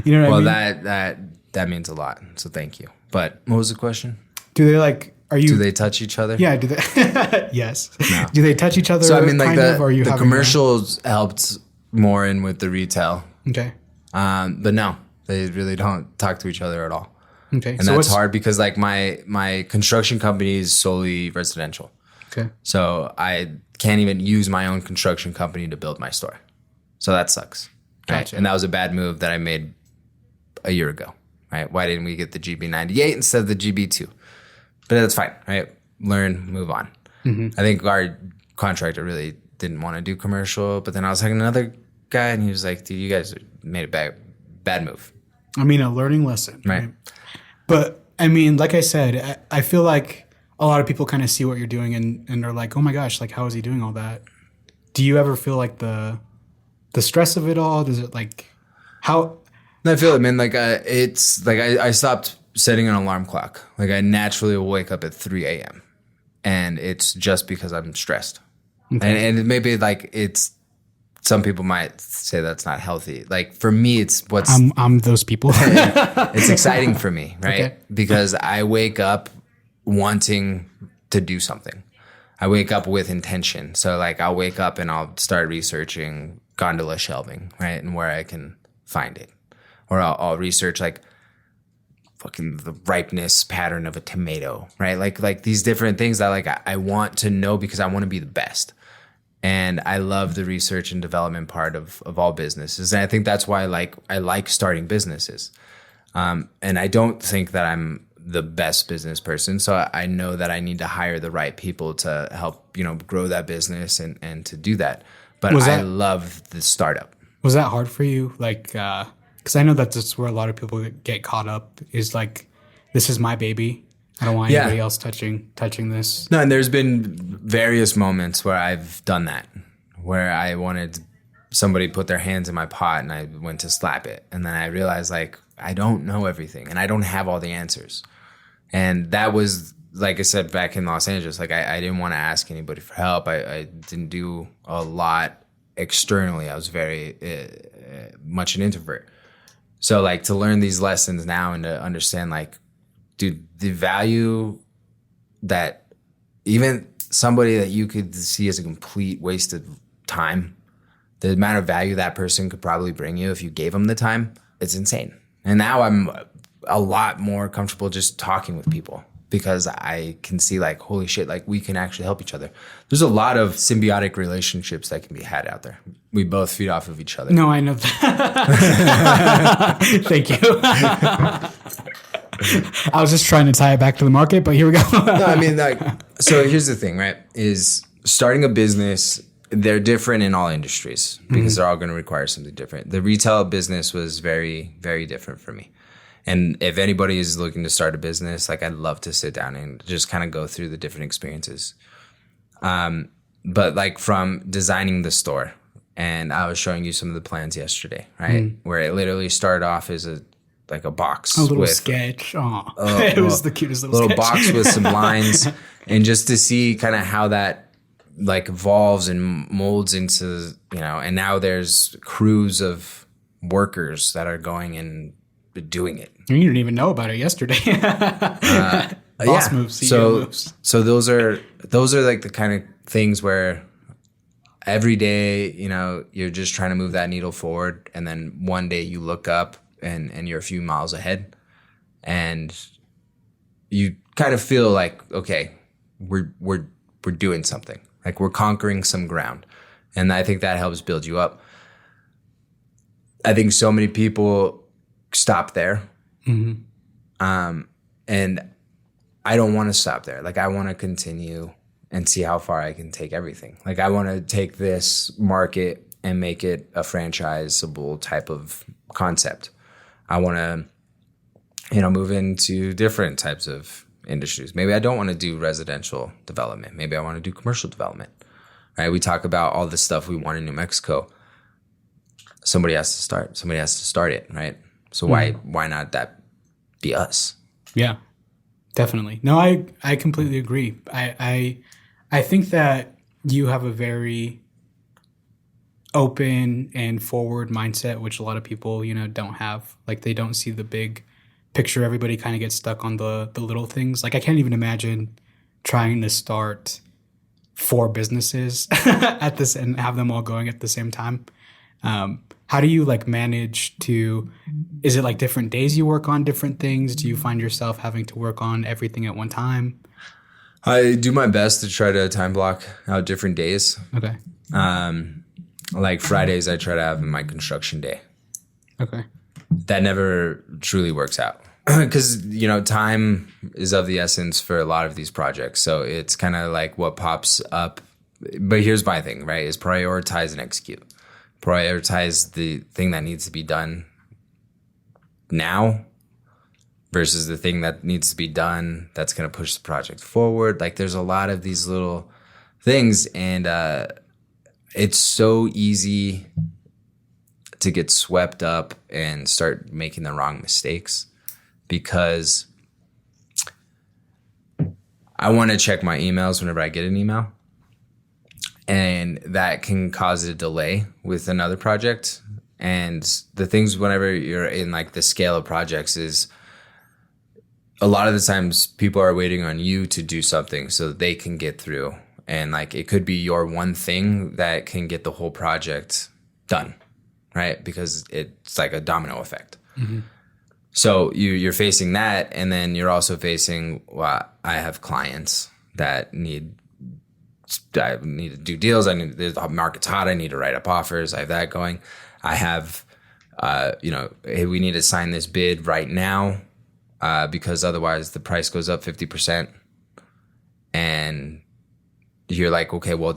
You know what I mean? Well, that means a lot. So thank you. But what was the question? Do they like? Do they touch each other? Yeah. Do they? Yes. No. Do they touch each other? So I mean, like the the commercials helped more in with the retail. Okay. But no, they really don't talk to each other at all. Okay. And that's hard because like my construction company is solely residential. Okay. So I can't even use my own construction company to build my store. So that sucks. Right? Gotcha. And that was a bad move that I made a year ago. Right? Why didn't we get the GB98 instead of the GB2? But that's fine, right? Learn, move on. Mm-hmm. I think our contractor really didn't want to do commercial, but then I was talking to another guy, and he was like, "Dude, you guys made a bad move." I mean, a learning lesson, right? But I mean, like I said, I feel like a lot of people kind of see what you're doing, and they're like, "Oh my gosh, like how is he doing all that?" Do you ever feel like the stress of it all? Does it like how? I feel it, man. Like it's like I stopped setting an alarm clock. Like I naturally will wake up at 3 a.m. and it's just because I'm stressed. Okay. And maybe like it's, some people might say that's not healthy. Like for me, it's what's I'm those people. It's exciting for me, right? Okay. Because I wake up wanting to do something. I wake up with intention. So like I'll wake up and I'll start researching gondola shelving, right? And where I can find it. Or I'll research like fucking the ripeness pattern of a tomato, right? Like these different things that like I want to know because I want to be the best. And I love the research and development part of all businesses. And I think that's why I like starting businesses. And I don't think that I'm the best business person. So I know that I need to hire the right people to help, grow that business and to do that. But I love the startup. Was that hard for you? Like, because I know that's where a lot of people get caught up is like, this is my baby. I don't want anybody else touching this. No, and there's been various moments where I've done that, where I wanted somebody to put their hands in my pot and I went to slap it. And then I realized like, I don't know everything and I don't have all the answers. And that was, like I said, back in Los Angeles, like I didn't want to ask anybody for help. I didn't do a lot externally. I was very much an introvert. So like to learn these lessons now and to understand like, dude, the value that even somebody that you could see as a complete waste of time, the amount of value that person could probably bring you if you gave them the time, it's insane. And now I'm a lot more comfortable just talking with people because I can see like, holy shit, like we can actually help each other. There's a lot of symbiotic relationships that can be had out there. We both feed off of each other. No, I know that. Thank you. I was just trying to tie it back to the market, but here we go. No, I mean, like, so here's the thing, right? Is starting a business, they're different in all industries because they're all going to require something different. The retail business was very, very different for me. And if anybody is looking to start a business, like I'd love to sit down and just kind of go through the different experiences. But like from designing the store, and I was showing you some of the plans yesterday, right? Where it literally started off as a box. A little sketch. It was the cutest little sketch. Box with some lines. And just to see kind of how that like evolves and molds into, and now there's crews of workers that are going and doing it. You didn't even know about it yesterday. Boss moves, CEO moves. So those are like the kind of things where every day, you're just trying to move that needle forward, and then one day you look up and you're a few miles ahead, and you kind of feel like, okay, we're doing something, like we're conquering some ground, and I think that helps build you up. I think so many people stop there, and I don't want to stop there. Like I want to continue and see how far I can take everything. Like I want to take this market and make it a franchisable type of concept. I want to, move into different types of industries. Maybe I don't want to do residential development. Maybe I want to do commercial development, right? We talk about all the stuff we want in New Mexico. Somebody has to start it, right? So why not that be us? Yeah, definitely. No, I completely agree. I think that you have a very open and forward mindset, which a lot of people, don't have. Like they don't see the big picture. Everybody kind of gets stuck on the little things. Like I can't even imagine trying to start 4 businesses at this and have them all going at the same time. How do you like manage to, is it like different days you work on different things? Do you find yourself having to work on everything at one time? I do my best to try to time block out different days. Okay. Like Fridays, I try to have my construction day. Okay. That never truly works out because, time is of the essence for a lot of these projects. So it's kind of like what pops up. But here's my thing, right, is prioritize and execute. Prioritize the thing that needs to be done now versus the thing that needs to be done that's going to push the project forward. Like there's a lot of these little things, and it's so easy to get swept up and start making the wrong mistakes because I want to check my emails whenever I get an email. And that can cause a delay with another project. And the things whenever you're in like the scale of projects is a lot of the times people are waiting on you to do something so that they can get through. And like it could be your one thing that can get the whole project done, right? Because it's like a domino effect. Mm-hmm. So you're facing that, and then you're also facing, well, I have clients that I need to do deals. The market's hot. I need to write up offers. I have that going. I have, hey, we need to sign this bid right now because otherwise the price goes up 50%. And you're like, okay, well,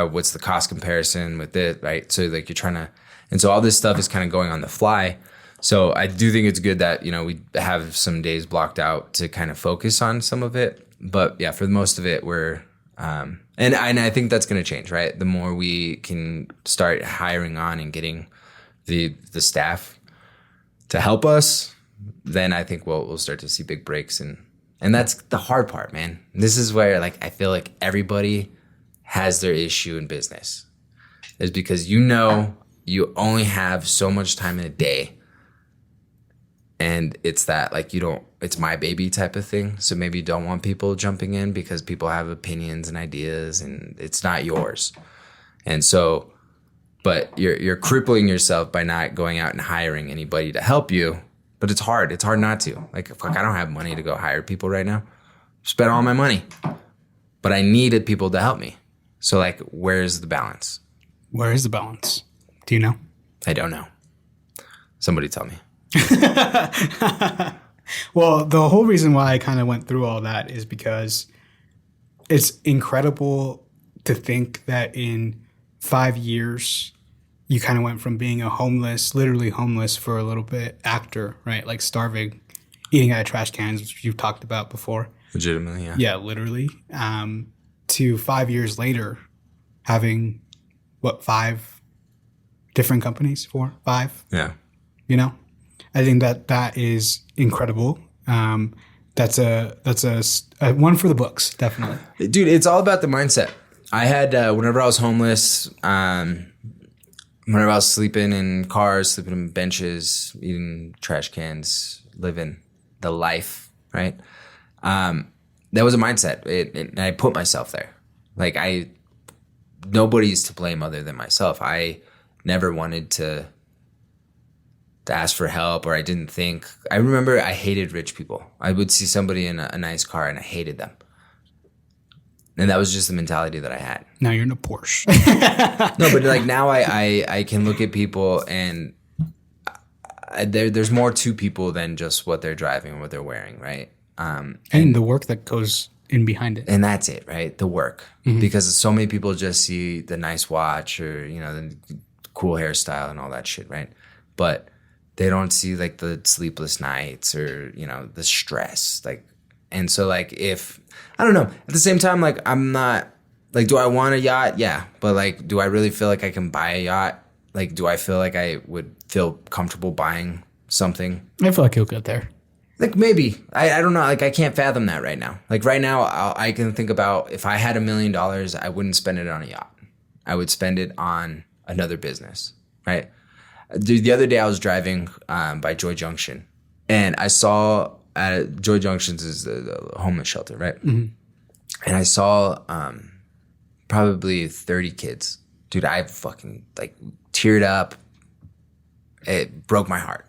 what's the cost comparison with it, right? So like you're trying to, and so all this stuff is kind of going on the fly. So I do think it's good that, we have some days blocked out to kind of focus on some of it. But yeah, for the most of it, we're, and I think that's going to change, right? The more we can start hiring on and getting the staff to help us, then I think we'll start to see big breaks. And that's the hard part, man. This is where like I feel like everybody has their issue in business. Is because you only have so much time in a day. And it's that like it's my baby type of thing. So maybe you don't want people jumping in because people have opinions and ideas and it's not yours. And so, but you're crippling yourself by not going out and hiring anybody to help you. But it's hard. It's hard not to. Like, fuck, I don't have money to go hire people right now. Spend all my money. But I needed people to help me. So like, where's the balance? Where is the balance? Do you know? I don't know. Somebody tell me. Well, the whole reason why I kind of went through all that is because it's incredible to think that in 5 years, you kind of went from being a literally homeless for a little bit, actor, right? Like starving, eating out of trash cans, which you've talked about before. Legitimately, yeah. Yeah, literally. To 5 years later, having, 5 different companies? 4, 5? Yeah. I think that is incredible. That's a one for the books, definitely. Dude, it's all about the mindset. I had, whenever I was homeless, whenever I was sleeping in cars, sleeping in benches, eating trash cans, living the life, right? That was a mindset. And I put myself there. Like nobody's to blame other than myself. I never wanted to ask for help, or I didn't think. I remember I hated rich people. I would see somebody in a nice car and I hated them. And that was just the mentality that I had. Now you're in a Porsche. No, but like now I can look at people and there's more to people than just what they're driving or what they're wearing, right? And the work that goes in behind it. And that's it, right? The work. Because so many people just see the nice watch or, the cool hairstyle and all that shit, right? But they don't see like the sleepless nights or, the stress. Like, and so like if, I don't know, at the same time, like I'm not, like, do I want a yacht? Yeah. But like, do I really feel like I can buy a yacht? Like, do I feel like I would feel comfortable buying something? I feel like you'll get there. Like maybe. I don't know. Like I can't fathom that right now. Like right now I can think about if I had $1 million, I wouldn't spend it on a yacht. I would spend it on another business, right? The other day I was driving by Joy Junction and I saw Joy Junctions is the homeless shelter, right? Mm-hmm. And I saw probably 30 kids. Dude, I fucking like teared up. It broke my heart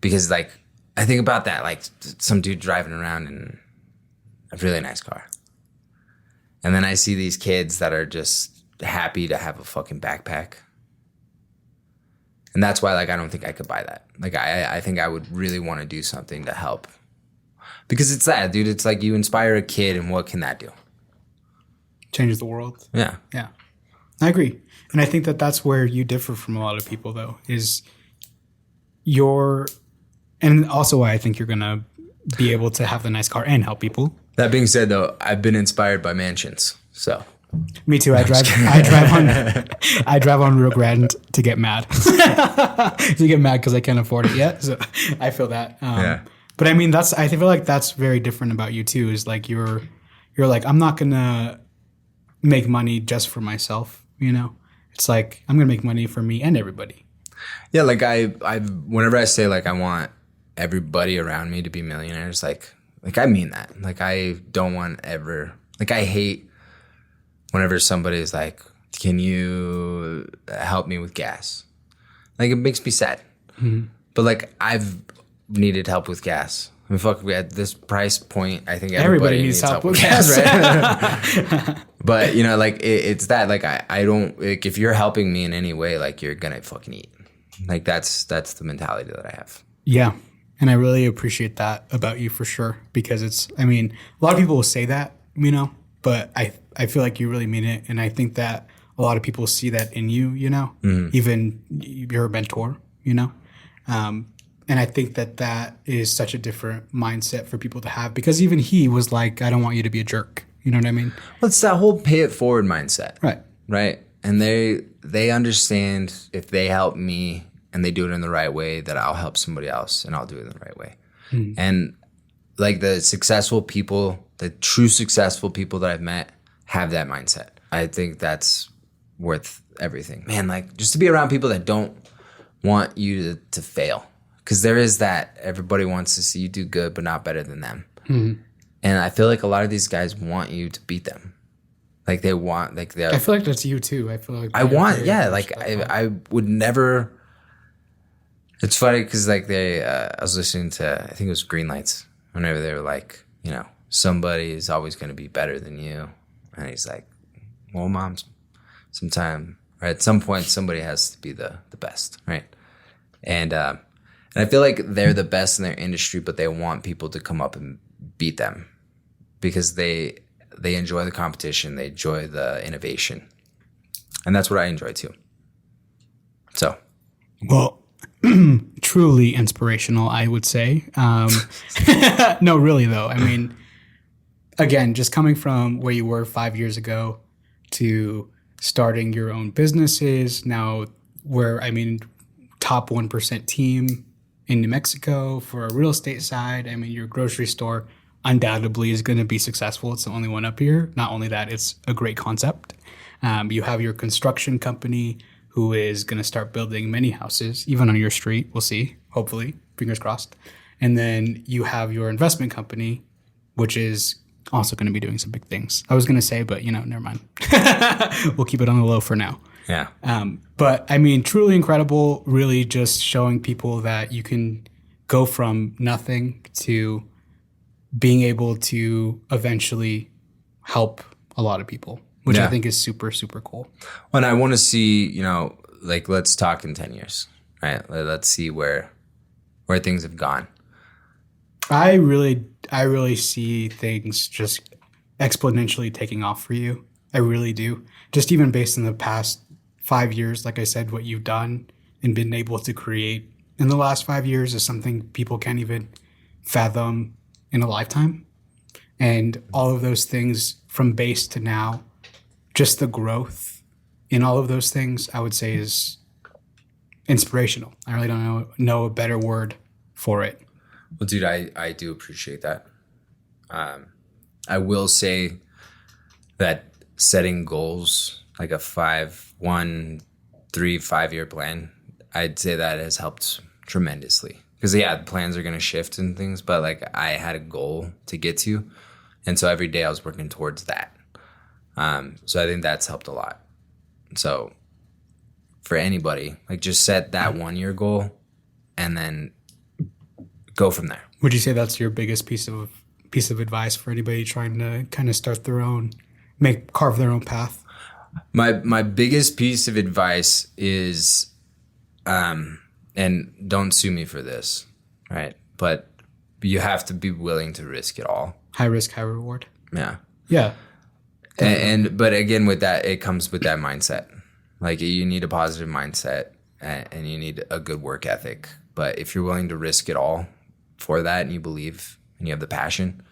because like, I think about that, like some dude driving around in a really nice car. And then I see these kids that are just happy to have a fucking backpack. And that's why, like, I don't think I could buy that. Like, I think I would really want to do something to help. Because it's that, dude. It's like you inspire a kid, and what can that do? Changes the world. Yeah. Yeah. I agree. And I think that that's where you differ from a lot of people, though, is and also why I think you're going to be able to have the nice car and help people. That being said, though, I've been inspired by mansions. So. Me too. I drive on Rio Grande to get mad. To get mad because I can't afford it yet. So I feel that. Yeah. But I mean, I feel like that's very different about you too. Is like you're like, I'm not gonna make money just for myself. It's like I'm gonna make money for me and everybody. Yeah, like I whenever I say like I want everybody around me to be millionaires, like I mean that. Like I don't want ever. Like I hate whenever somebody's like, can you help me with gas? Like, it makes me sad. Mm-hmm. But, like, I've needed help with gas. I mean, fuck, at this price point, I think everybody needs help with gas, right? But, like, it's that. Like, I don't, like, if you're helping me in any way, like, you're going to fucking eat. Like, that's the mentality that I have. Yeah. And I really appreciate that about you for sure. Because a lot of people will say that, but I feel like you really mean it. And I think that a lot of people see that in you, mm-hmm. Even you're a mentor, and I think that is such a different mindset for people to have because even he was like, I don't want you to be a jerk. You know what I mean? Well, it's that whole pay it forward mindset. Right. Right. And they understand if they help me and they do it in the right way, that I'll help somebody else and I'll do it in the right way. Mm-hmm. And like the successful people, the true successful people that I've met have that mindset. I think that's worth everything. Man, like just to be around people that don't want you to fail. Because there is that. Everybody wants to see you do good, but not better than them. Mm-hmm. And I feel like a lot of these guys want you to beat them. Like they want, like they. I feel like that's you too. I feel like I want, yeah. Like I would never. It's funny because like I was listening to, I think it was Green Lights. Whenever they were like, somebody is always going to be better than you, and he's like, well, Mom, sometime or at some point somebody has to be the best, right? And I feel like they're the best in their industry, but they want people to come up and beat them because they enjoy the competition, they enjoy the innovation, and that's what I enjoy too. So, well, truly inspirational, I would say. No, really though. I mean, again, just coming from where you were 5 years ago to starting your own businesses now, top 1% team in New Mexico for a real estate side. I mean, your grocery store undoubtedly is going to be successful. It's the only one up here. Not only that, it's a great concept. You have your construction company who is going to start building many houses, even on your street. We'll see, hopefully, fingers crossed. And then you have your investment company which is also going to be doing some big things. I was going to say, but never mind. We'll keep it on the low for now. Yeah. But I mean, truly incredible, really just showing people that you can go from nothing to being able to eventually help a lot of people, which I think is super, super cool. Well, and I want to see, let's talk in 10 years, right? Let's see where things have gone. I really see things just exponentially taking off for you. I really do. Just even based on the past 5 years, like I said, what you've done and been able to create in the last 5 years is something people can't even fathom in a lifetime. And all of those things from base to now, just the growth in all of those things, I would say is inspirational. I really don't know a better word for it. Well, dude, I do appreciate that. I will say that setting goals, like a 5-1, 3-5-year plan, I'd say that has helped tremendously. Because, the plans are going to shift and things, but, I had a goal to get to. And so every day I was working towards that. So I think that's helped a lot. So for anybody, just set that 1-year goal and then go from there. Would you say that's your biggest piece of advice for anybody trying to kind of start their own, carve their own path? My biggest piece of advice is, and don't sue me for this, right? But you have to be willing to risk it all. High risk, high reward. Yeah. Yeah. But again, with that, it comes with that mindset. You need a positive mindset and you need a good work ethic. But if you're willing to risk it all for that and you believe and you have the passion,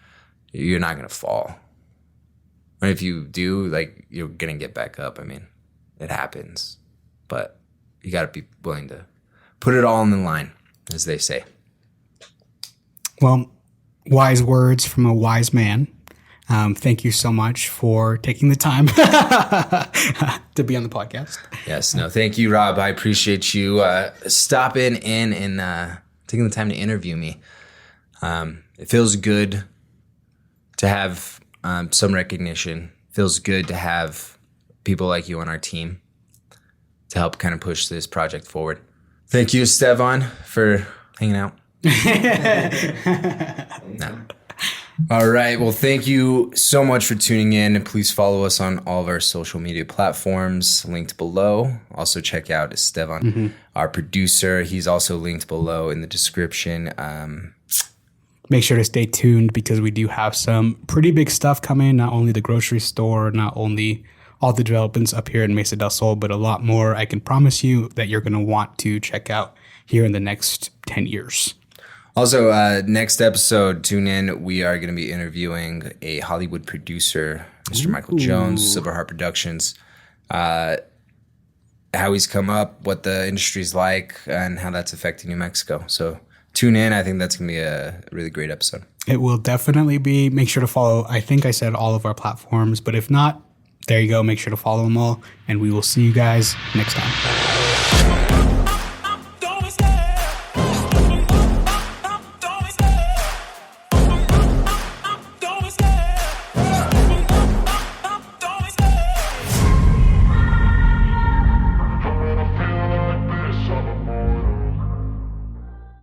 you're not going to fall. And if you do, you're going to get back up. I mean, it happens. But you got to be willing to put it all on the line, as they say. Well, wise words from a wise man. Thank you so much for taking the time to be on the podcast. Yes, no, thank you, Rob. I appreciate you stopping in and taking the time to interview me. It feels good to have some recognition. It feels good to have people like you on our team to help kind of push this project forward. Thank you, Estevan, for hanging out. No. All right. Well, thank you so much for tuning in. Please follow us on all of our social media platforms linked below. Also check out Estevan, our producer. He's also linked below in the description. Make sure to stay tuned because we do have some pretty big stuff coming. Not only the grocery store, not only all the developments up here in Mesa Del Sol, but a lot more I can promise you that you're going to want to check out here in the next 10 years. Also, next episode, tune in. We are going to be interviewing a Hollywood producer, Mr. Michael Jones, Silver Heart Productions. How he's come up, what the industry's like, and how that's affecting New Mexico. So tune in. I think that's going to be a really great episode. It will definitely be. Make sure to follow. I think I said all of our platforms, but if not, there you go. Make sure to follow them all, and we will see you guys next time.